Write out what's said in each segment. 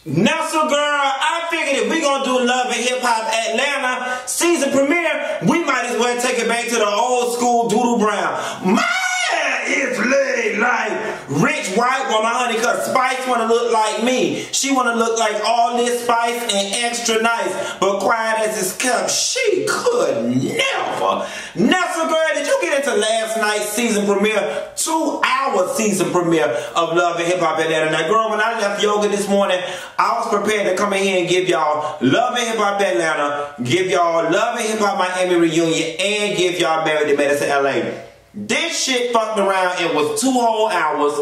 Now, girl, I figured if we gonna do Love and Hip Hop Atlanta season premiere, we might as well take it back to the old school Doodle Brown. Man, it's laid like rich white woman, honey, cause Spice wanna look like me. She wanna look like all this spice and extra nice, but quiet as it's kept, she could never. Now, girl, did you get into last night's season premiere? 2-hour season premiere of Love and Hip Hop Atlanta. Now, girl, when I left yoga this morning, I was prepared to come in here and give y'all Love and Hip Hop Atlanta, give y'all Love and Hip Hop Miami reunion, and give y'all Married to Medicine LA. This shit fucked around and was 2 whole hours.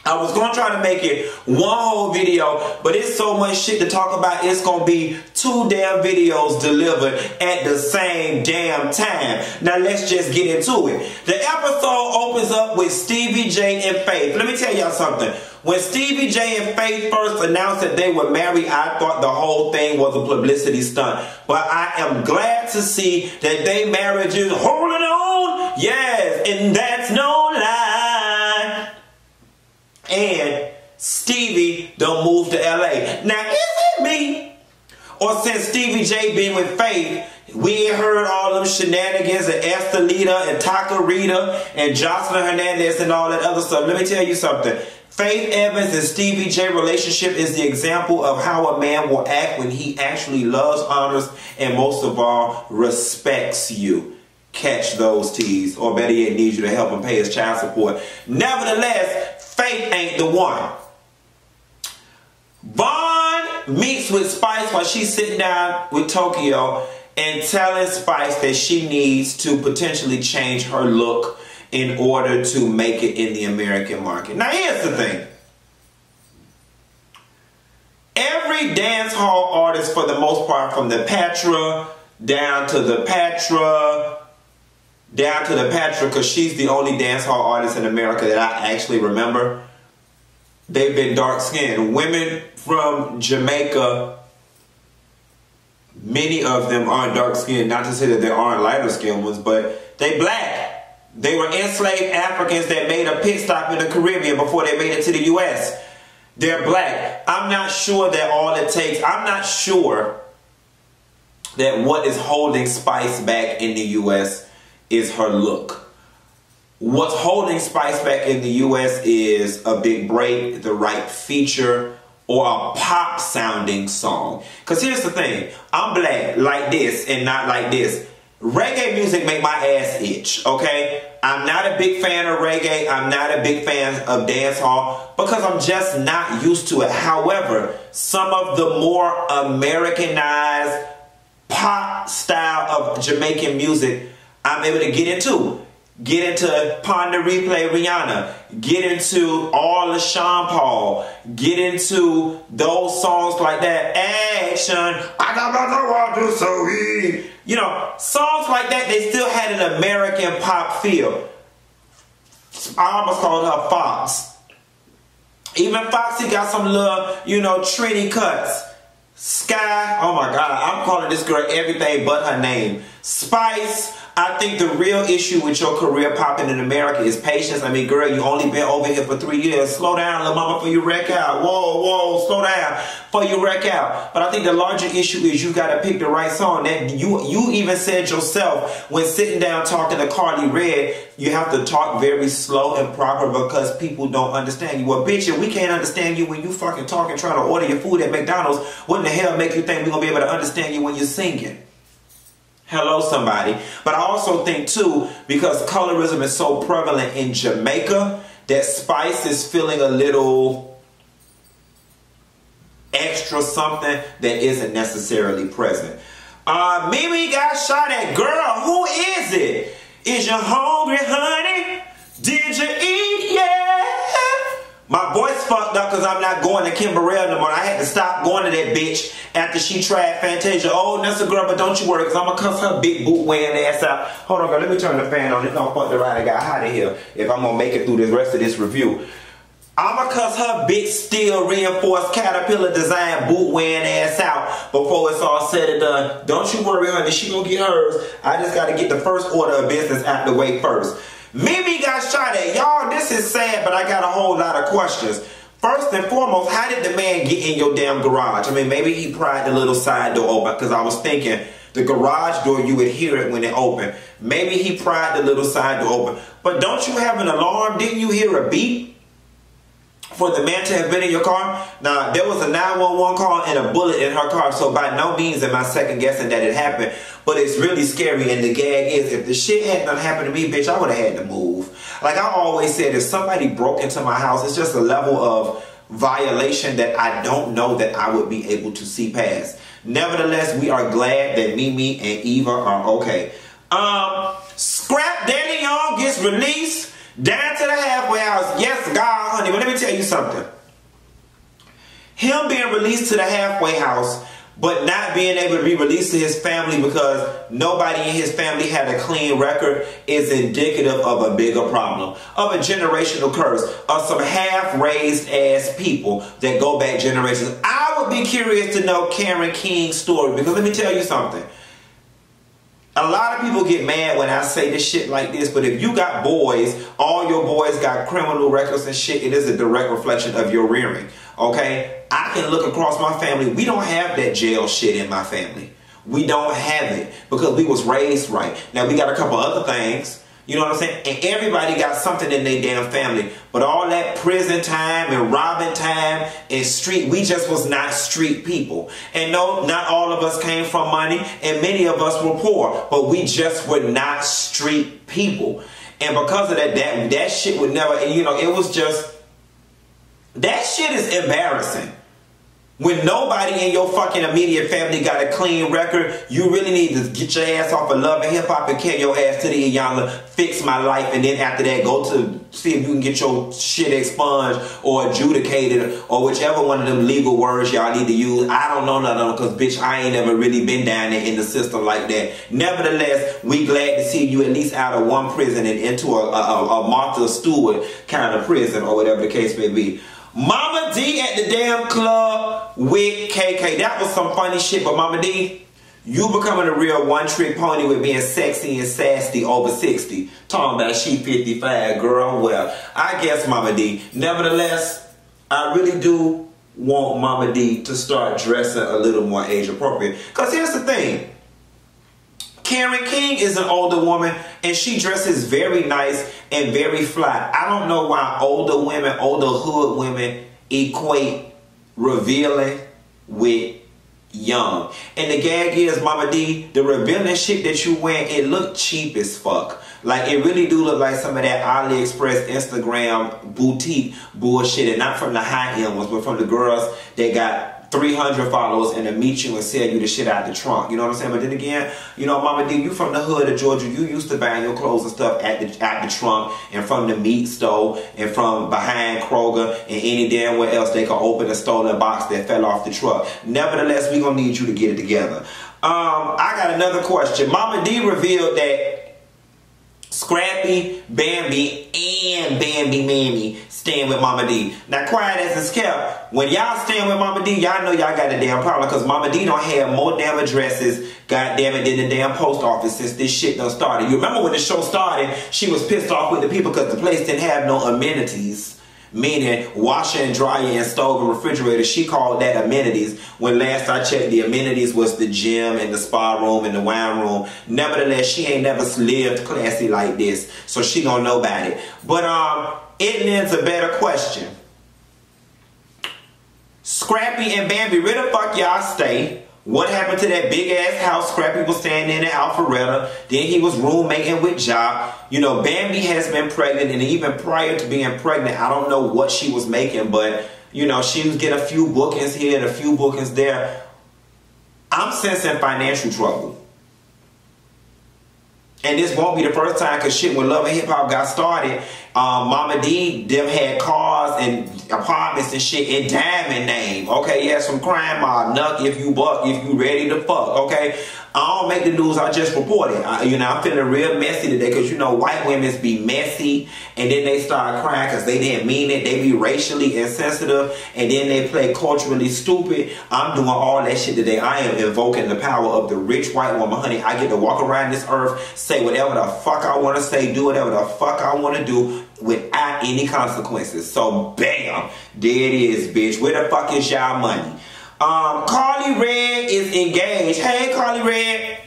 I was going to try to make it 1 whole video, but it's so much shit to talk about, it's going to be 2 damn videos delivered at the same damn time. Now let's just get into it. The episode opens up with Stevie J and Faith. Let me tell y'all something. When Stevie J and Faith first announced that they were married, I thought the whole thing was a publicity stunt. But I am glad to see that their marriage is holding on. Yes, and that's no lie. And Stevie done moved to LA. Now, is it me? Or since Stevie J been with Faith, we ain't heard all them shenanigans of Esther Lita and Taka Rita and Jocelyn Hernandez and all that other stuff. Let me tell you something. Faith Evans and Stevie J relationship is the example of how a man will act when he actually loves, honors, and most of all, respects you. Catch those T's, or better yet, needs you to help him pay his child support. Nevertheless, Faith ain't the one. Vaughn meets with Spice while she's sitting down with Tokyo and telling Spice that she needs to potentially change her look in order to make it in the American market. Now here's the thing. Every dance hall artist, for the most part, from the Patra down to the Patra, because she's the only dance hall artist in America that I actually remember, they've been dark skinned. Women from Jamaica, many of them aren't dark skinned. Not to say that there aren't lighter skinned ones, but they black. They were enslaved Africans that made a pit stop in the Caribbean before they made it to the U.S. They're black. I'm not sure that all it takes, I'm not sure that what is holding Spice back in the U.S. is her look. What's holding Spice back in the U.S. is a big break, the right feature, or a pop sounding song. Because here's the thing, I'm black like this and not like this. Reggae music make my ass itch, okay? I'm not a big fan of reggae. I'm not a big fan of dancehall because I'm just not used to it. However, some of the more Americanized pop style of Jamaican music, I'm able to get into. Get into Ponder Replay Rihanna. Get into all the Sean Paul. Get into those songs like that. Action. I got my to so easy. You know, songs like that, they still had an American pop feel. I almost called her Fox. Even Foxy got some little, you know, Trini cuts. Sky, oh my God, I'm calling this girl everything but her name. Spice, I think the real issue with your career popping in America is patience. I mean, girl, you only been over here for 3 years. Slow down, little mama, before you wreck out. Whoa, whoa, slow down before you wreck out. But I think the larger issue is you got to pick the right song. That you even said yourself when sitting down talking to Carly Red, you have to talk very slow and proper because people don't understand you. Well, bitch, if we can't understand you when you fucking talking, trying to order your food at McDonald's, what in the hell make you think we're going to be able to understand you when you're singing? Hello, somebody. But I also think, too, because colorism is so prevalent in Jamaica, that Spice is feeling a little extra something that isn't necessarily present. Mimi got shot at. Girl, who is it? Is you hungry, honey? Did you eat? Yeah. My voice fucked up because I'm not going to Kimberell no more. I had to stop going to that bitch after she tried Fantasia. Oh, that's a girl, but don't you worry, because I'm going to cuss her big boot wearing ass out. Hold on, girl, let me turn the fan on. It's going to fuck the ride I got hot in here if I'm going to make it through the rest of this review. I'm going to cuss her big steel reinforced Caterpillar design boot wearing ass out before it's all said and done. Don't you worry, honey, she going to get hers. I just got to get the first order of business out the way first. Mimi got shot at. Y'all, this is sad, but I got a whole lot of questions. First and foremost, how did the man get in your damn garage? I mean, maybe he pried the little side door open, because I was thinking the garage door, you would hear it when it opened. Maybe he pried the little side door open. But don't you have an alarm? Didn't you hear a beep for the man to have been in your car? Now, there was a 911 call and a bullet in her car, so by no means am I second guessing that it happened. But it's really scary, and the gag is, if the shit hadn't done happened to me, bitch, I would have had to move. Like I always said, if somebody broke into my house, it's just a level of violation that I don't know that I would be able to see past. Nevertheless, we are glad that Mimi and Eva are okay. Scapp Danny Young gets released down to the halfway house. Yes, God, honey, but let me tell you something. Him being released to the halfway house, but not being able to be released to his family because nobody in his family had a clean record, is indicative of a bigger problem, of a generational curse, of some half-raised ass people that go back generations. I would be curious to know Karen King's story, because let me tell you something. A lot of people get mad when I say this shit like this, but if you got boys, all your boys got criminal records and shit, it is a direct reflection of your rearing, okay? I can look across my family. We don't have that jail shit in my family. We don't have it because we was raised right. Now, we got a couple other things, you know what I'm saying? And everybody got something in their damn family. But all that prison time and robbing time and street, we just was not street people. And no, not all of us came from money, and many of us were poor, but we just were not street people. And because of that shit would never, you know, it was just, that shit is embarrassing. When nobody in your fucking immediate family got a clean record, you really need to get your ass off of Love and Hip Hop and carry your ass to the Iyanla, fix my life, and then after that go to see if you can get your shit expunged or adjudicated or whichever one of them legal words y'all need to use. I don't know none of them because, bitch, I ain't never really been down there in the system like that. Nevertheless, we glad to see you at least out of one prison and into a Martha Stewart kind of prison or whatever the case may be. Mama D at the damn club with KK. That was some funny shit, but Mama D, you becoming a real one-trick pony with being sexy and sassy over 60. Talking about she 55, girl. Well, I guess Mama D. Nevertheless, I really do want Mama D to start dressing a little more age appropriate. Because here's the thing. Karen King is an older woman and she dresses very nice and very fly. I don't know why older women, older hood women equate revealing with young. And the gag is, Mama D, the revealing shit that you wear, it look cheap as fuck. Like, it really do look like some of that AliExpress, Instagram, boutique bullshit. And not from the high-end ones, but from the girls that got 300 followers and to meet you and sell you the shit out the trunk. You know what I'm saying? But then again, you know, Mama D, you from the hood of Georgia. You used to buying your clothes and stuff at the trunk and from the meat store and from behind Kroger and any damn where else they could open a stolen box that fell off the truck. Nevertheless, we gonna need you to get it together. I got another question. Mama D revealed that Scrappy, Bambi, and Bambi Mammy staying with Mama D. Now, quiet as it's kept, when y'all staying with Mama D, y'all know y'all got a damn problem because Mama D don't have more damn addresses, goddamn it, than the damn post office since this shit done started. You remember when the show started, she was pissed off with the people because the place didn't have no amenities. Meaning washer and dryer and stove and refrigerator. She called that amenities. When last I checked, the amenities was the gym and the spa room and the wine room. Nevertheless, she ain't never lived classy like this, so she don't know about it. But it lends a better question. Scrappy and Bambi, where the fuck y'all stay? What happened to that big ass house Scrappy was staying in Alpharetta? Then he was roommating with Jock. You know, Bambi has been pregnant, and even prior to being pregnant, I don't know what she was making, but you know, she was getting a few bookings here and a few bookings there. I'm sensing financial trouble. And this won't be the first time, because shit, when Love and Hip Hop got started, Mama D, them had cars and apartments and shit in Diamond name. Okay, yeah, some crime mob, nuck if you buck, if you ready to fuck, okay? I don't make the news, I just report it. You know, I'm feeling real messy today because, you know, white women be messy and then they start crying because they didn't mean it. They be racially insensitive and then they play culturally stupid. I'm doing all that shit today. I am invoking the power of the rich white woman. Honey, I get to walk around this earth, say whatever the fuck I want to say, do whatever the fuck I want to do. without any consequences. So bam, there it is, bitch. Where the fuck is y'all money? Carly Red is engaged. Hey, Carly Red.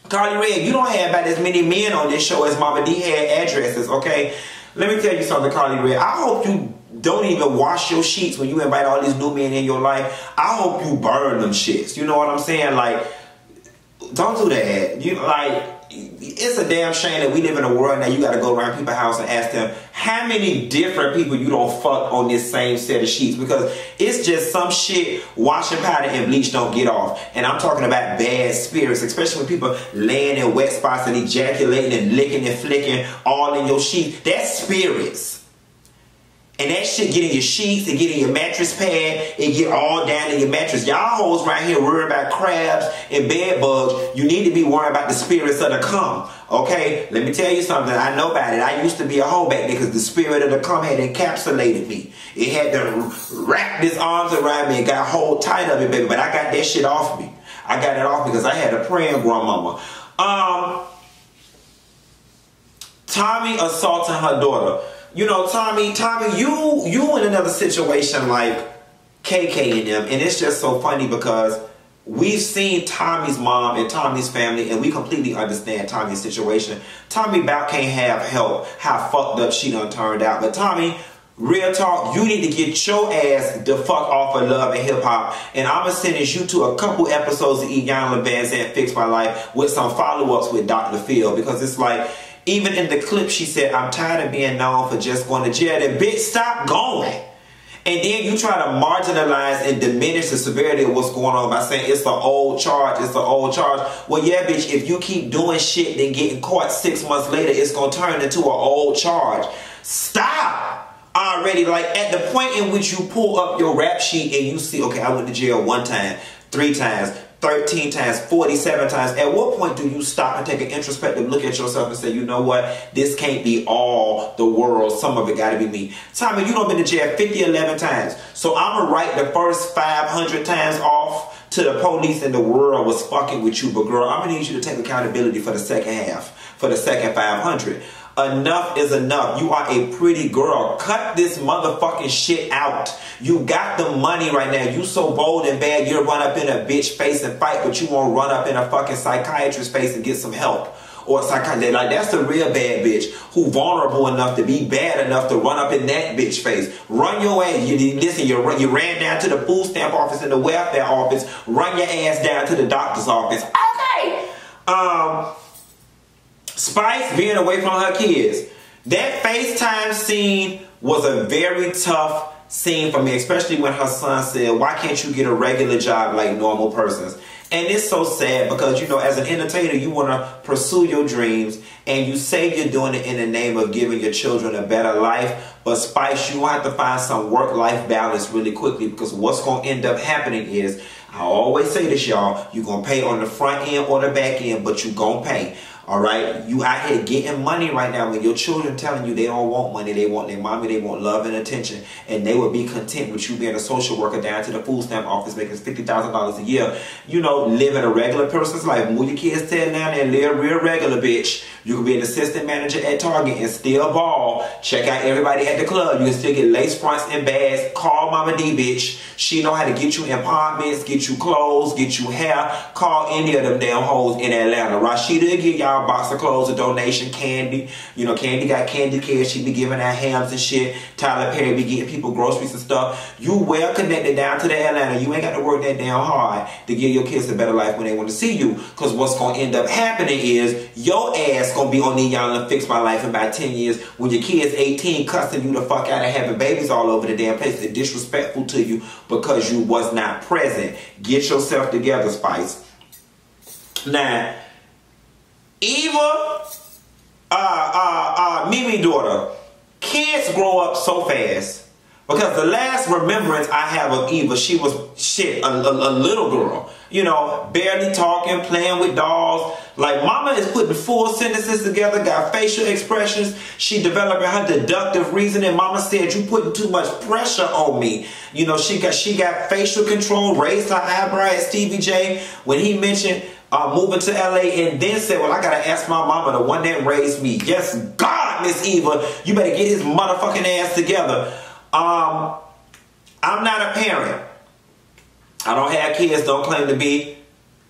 Carly Red, you don't have about as many men on this show as Mama D had addresses, okay? Let me tell you something, Carly Red. I hope you don't even wash your sheets when you invite all these new men in your life. I hope you burn them shits. You know what I'm saying? Like, don't do that. You like, it's a damn shame that we live in a world now you got to go around people's house and ask them how many different people you don't fuck on this same set of sheets, because it's just some shit washing powder and bleach don't get off. And I'm talking about bad spirits, especially when people laying in wet spots and ejaculating and licking and flicking all in your sheets. That's spirits. And that shit get in your sheets, it get in your mattress pad, it get all down in your mattress. Y'all hoes right here worrying about crabs and bed bugs. You need to be worrying about the spirits of the cum. Okay? Let me tell you something. I know about it. I used to be a hoe back there because the spirit of the cum had encapsulated me. It had to wrap its arms around me and got hold tight of it, baby. But I got that shit off me. I got it off because I had a praying grandmama. Tommy assaulting her daughter. You know, Tommy, you in another situation like KK and them, and it's just so funny because we've seen Tommy's mom and Tommy's family, and we completely understand Tommy's situation. Tommy about can't have help how fucked up she done turned out. But Tommy, real talk, you need to get your ass the fuck off of Love and Hip Hop, and I'ma send you to a couple episodes of Iyanla Vanzant Fix My Life with some follow-ups with Dr. Phil, because it's like, even in the clip, she said, I'm tired of being known for just going to jail. And bitch, stop going. And then you try to marginalize and diminish the severity of what's going on by saying it's an old charge, it's an old charge. Well, yeah, bitch, if you keep doing shit then getting caught 6 months later, it's going to turn into an old charge. Stop already. Like, at the point in which you pull up your rap sheet and you see, okay, I went to jail 1 time, 3 times, 13 times, 47 times. At what point do you stop and take an introspective look at yourself and say, you know what? This can't be all the world. Some of it got to be me. Tommy, you done been to jail 11 times. So I'm going to write the first 500 times off to the police and the world was fucking with you. But girl, I'm going to need you to take accountability for the second half, for the second 500. Enough is enough. You are a pretty girl. Cut this motherfucking shit out. You got the money right now. You so bold and bad, you'll run up in a bitch face and fight, but you won't run up in a fucking psychiatrist face and get some help. Or a psychiatrist. Like, that's the real bad bitch who vulnerable enough to be bad enough to run up in that bitch face. Run your ass. Listen, you ran down to the food stamp office and the welfare office. Run your ass down to the doctor's office. Okay. Spice being away from her kids. That FaceTime scene was a very tough scene for me, especially when her son said, why can't you get a regular job like normal persons? And it's so sad because, you know, as an entertainer, you want to pursue your dreams and you say you're doing it in the name of giving your children a better life. But Spice, you have to find some work-life balance really quickly, because what's going to end up happening is, I always say this, y'all, you're going to pay on the front end or the back end, but you're going to pay. Alright, you out here getting money right now when your children telling you they don't want money, they want their mommy, they want love and attention, and they would be content with you being a social worker down to the food stamp office making $50,000 a year. You know, living a regular person's life. Move your kids down there and live real regular, bitch. You can be an assistant manager at Target and still ball. Check out everybody at the club. You can still get lace fronts and bags. Call Mama D, bitch. She know how to get you apartments, get you clothes, get you hair. Call any of them damn hoes in Atlanta. Rashida give y'all a box of clothes, a donation, Candy. You know, Candy got Candy Care. She be giving out hams and shit. Tyler Perry be getting people groceries and stuff. You well connected down to the Atlanta. You ain't got to work that damn hard to give your kids a better life when they want to see you. Because what's going to end up happening is your ass going to be on Iyanla Fix My Life in about 10 years when your kid's 18 cussing you the fuck out and having babies all over the damn place. They're disrespectful to you because you was not present. Get yourself together, Spice. Now, Eva, Mimi daughter, kids grow up so fast. Because the last remembrance I have of Eva, she was, shit, a little girl. You know, barely talking, playing with dolls. Like, mama is putting full sentences together, got facial expressions. She developing her deductive reasoning. Mama said, you putting too much pressure on me. You know, she got facial control, raised her eyebrow at Stevie J when he mentioned moving to LA, and then said, well, I got to ask my mama, the one that raised me. Yes, God God, Miss Eva, you better get his motherfucking ass together. I'm not a parent. I don't have kids, don't claim to be.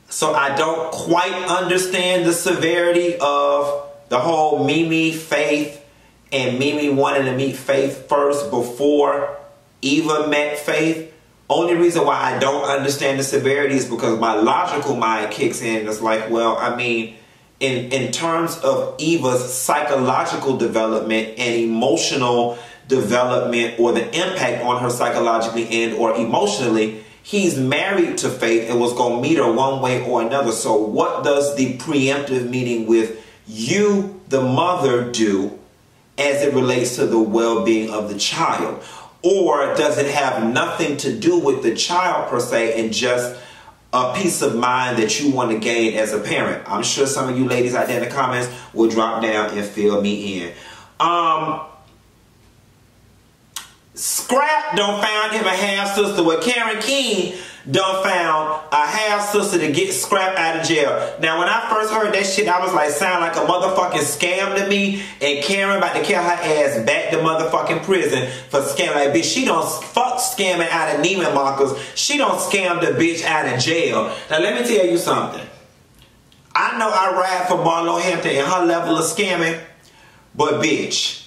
So I don't quite understand the severity of the whole Mimi Faith and Mimi wanting to meet Faith first before Eva met Faith. Only reason why I don't understand the severity is because my logical mind kicks in. It's like, well, I mean, in terms of Eva's psychological development and emotional development, or the impact on her psychologically and or emotionally, he's married to Faith and was going to meet her one way or another. So what does the preemptive meeting with you, the mother, do as it relates to the well-being of the child? Or does it have nothing to do with the child per se and just a peace of mind that you want to gain as a parent? I'm sure some of you ladies out there in the comments will drop down and fill me in. Scapp done found him a half-sister. Well, Karen King done found a half-sister to get Scapp out of jail. Now, when I first heard that shit, I was like, sound like a motherfucking scam to me. And Karen about to carry her ass back to motherfucking prison for scamming. Like, bitch, she don't fuck scamming out of Neiman Marcus. She don't scam the bitch out of jail. Now, let me tell you something. I know I ride for Marlo Hampton and her level of scamming, but bitch,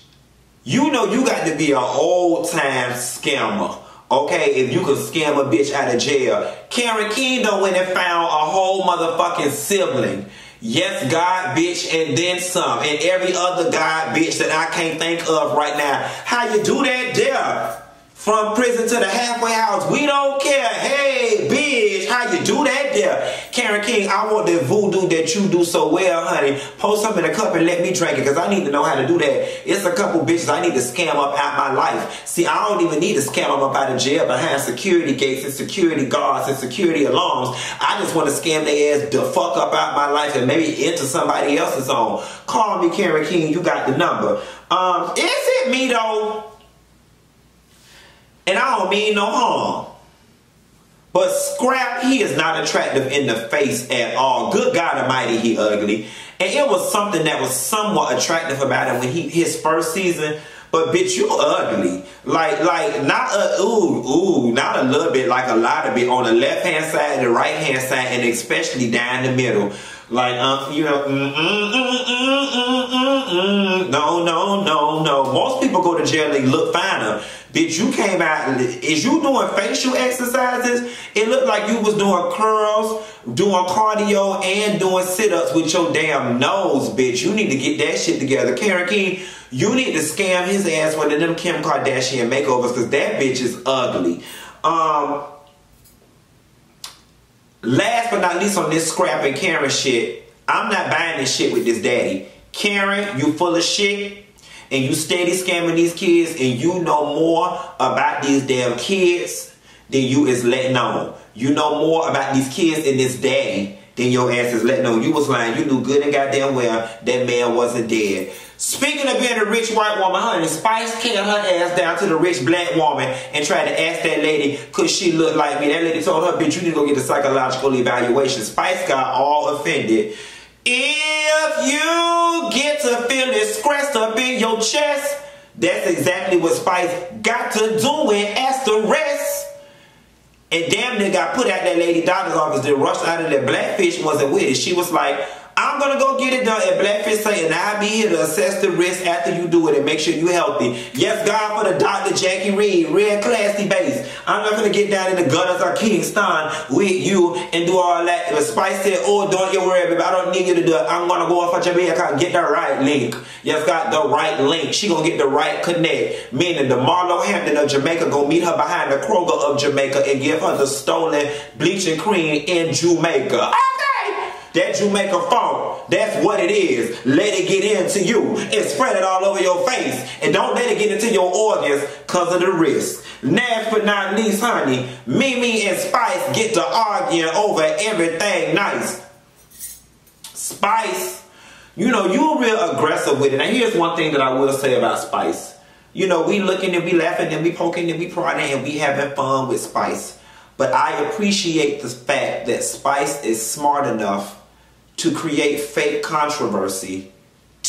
you know you got to be an old-time scammer, okay, if you could scam a bitch out of jail. Karen King done went and found a whole motherfucking sibling. Yes, God, bitch, and then some. And every other God, bitch, that I can't think of right now. How you do that there? From prison to the halfway house, we don't care. Hey, bitch, how you do that there? Karen King, I want that voodoo that you do so well, honey. Post some in a cup and let me drink it, because I need to know how to do that. It's a couple bitches I need to scam up out my life. See, I don't even need to scam them up out of jail behind security gates and security guards and security alarms. I just want to scam their ass the fuck up out my life and maybe into somebody else's home. Call me, Karen King, you got the number. Is it me, though? And I don't mean no harm. But Scapp, he is not attractive in the face at all. Good God Almighty, he ugly. And it was something that was somewhat attractive about him when his first season. But bitch, you ugly. Like not a not a little bit, like a lot of it on the left hand side and the right hand side, and especially down the middle. Like you know, no. Most people go to jail, they look finer. Bitch, you came out, is you doing facial exercises? It looked like you was doing curls, doing cardio, and doing sit-ups with your damn nose, bitch. You need to get that shit together. Karen King, you need to scam his ass one of them Kim Kardashian makeovers, because that bitch is ugly. Last but not least on this Scapp and Karen shit, I'm not buying this shit with this daddy. Karen, you full of shit. And you steady scamming these kids, and you know more about these damn kids than you is letting on. You know more about these kids and this daddy than your ass is letting on. You was lying. You knew good and goddamn well that man wasn't dead. Speaking of being a rich white woman, honey, Spice carried her ass down to the rich black woman and tried to ask that lady, could she look like me? That lady told her, bitch, you need to go get a psychological evaluation. Spice got all offended. If you get to feel it scratched up in your chest, that's exactly what Spice got to do and ask the rest. And damn near got put out that lady doctor's office that rushed out of there. Blackfish wasn't with it. She was like, I'm going to go get it done. And Blackfish say, and I'll be here to assess the risk after you do it and make sure you're healthy. Yes, God, for the Dr. Jackie Reed, real classy base. I'm not going to get down in the gutters of Kingston with you and do all that. But Spice said, oh, don't you worry, baby. I don't need you to do it. I'm going to go off of Jamaica and get the right link. Yes, God, the right link. She going to get the right connect. Meaning the Marlo Hampton of Jamaica going to meet her behind the Kroger of Jamaica and give her the stolen bleaching cream in Jamaica. That Jamaica funk, that's what it is. Let it get into you and spread it all over your face. And don't let it get into your organs because of the risk. Last but not least, honey, Mimi and Spice get to arguing over everything nice. Spice, you know, you're real aggressive with it. And here's one thing that I will say about Spice. You know, we looking and we laughing and we poking and we prodding and we having fun with Spice. But I appreciate the fact that Spice is smart enough to create fake controversy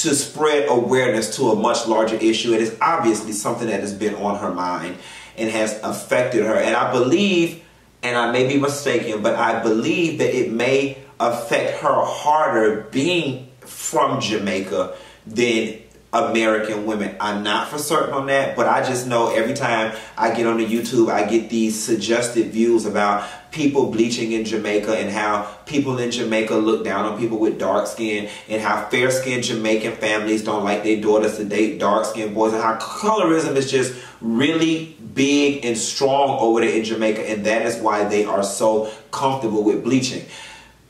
to spread awareness to a much larger issue. It is obviously something that has been on her mind and has affected her. And I believe, and I may be mistaken, but I believe that it may affect her harder being from Jamaica than American women. I'm not for certain on that, but I just know every time I get on the YouTube, I get these suggested views about people bleaching in Jamaica and how people in Jamaica look down on people with dark skin, and how fair-skinned Jamaican families don't like their daughters to date dark-skinned boys, and how colorism is just really big and strong over there in Jamaica, and that is why they are so comfortable with bleaching.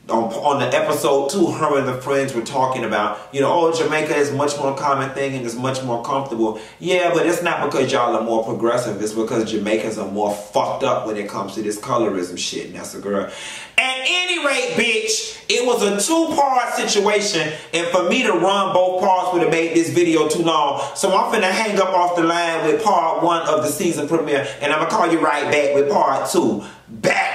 On the episode 2, her and the friends were talking about, you know, oh, Jamaica is much more common thing and it's much more comfortable. Yeah, but it's not because y'all are more progressive. It's because Jamaicans are more fucked up when it comes to this colorism shit. And that's a girl. At any rate, bitch, it was a 2-part situation. And for me to run both parts would have made this video too long. So I'm finna hang up off the line with part 1 of the season premiere. And I'm gonna call you right back with part 2. Back.